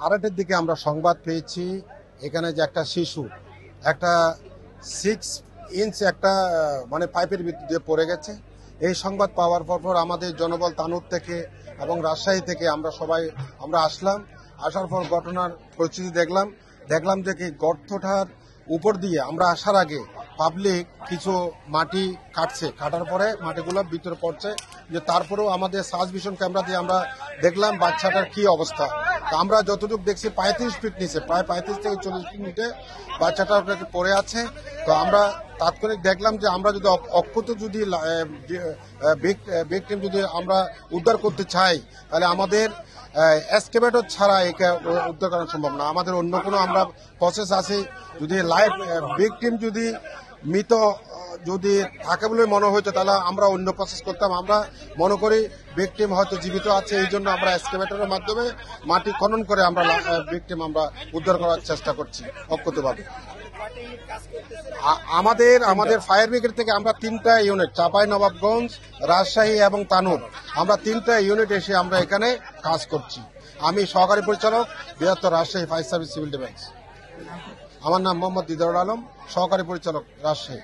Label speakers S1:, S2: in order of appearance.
S1: আড়াইটার দিকে আমরা সংবাদ পেয়েছি এখানে যে একটা শিশু একটা 6 ইঞ্চ একটা মানে পাইপের ভিতর দিয়ে পড়ে গেছে। এই সংবাদ পাওয়ার পর আমাদের জনবল তানুর থেকে এবং রাজশাহী থেকে আমরা আসলাম। আসার পর ঘটনার পরিস্থিতি দেখলাম যে কি গর্তটার উপর দিয়ে আমরা আসার আগে পাবলিক কিছু মাটি কাটার পরে মাটিগুলো ভিতরে পড়ছে। যে তারপরেও আমাদের সার্চ ভিশন ক্যামেরা দিয়ে আমরা দেখলাম বাচ্চাটার কি অবস্থা। আমরা যতটুকু দেখছি 35 ফিট নিচে, প্রায় 35 থেকে 40 ফিট নিচে বাচ্চাটা পড়ে আছে। তো আমরা তাৎক্ষণিক দেখলাম যে আমরা যদি অক্ষত যদি ভিকটিম যদি আমরা উদ্ধার করতে চাই তাহলে আমাদের এক্সকেভেটর ছাড়া একে উদ্ধার করা সম্ভব না। আমাদের অন্য কোনো আমরা প্রসেস আছে। যদি লাইভ ভিকটিম যদি মৃত যদি থাকে বলে মনে হইতো তাহলে আমরা অন্য প্রসেস করতাম। আমরা মনে করি ভিকটিম হয়তো জীবিত আছে, এই জন্য আমরা এক্সকেভেটরের মাধ্যমে মাটি খনন করে আমরা ভিকটিম আমরা উদ্ধার করার চেষ্টা করছি অক্ষতভাবে। আমাদের ফায়ার ব্রিগেড থেকে আমরা 3টা ইউনিট, চাঁপাইনবাবগঞ্জ, রাজশাহী এবং তানুর, আমরা 3টা ইউনিট এসে আমরা এখানে কাজ করছি। আমি সহকারী পরিচালক, বৃহত্তর Rajshahi fire service civil defence. আমার নাম মোহাম্মদ দিদারুল আলম, সহকারী পরিচালক, রাজশাহী।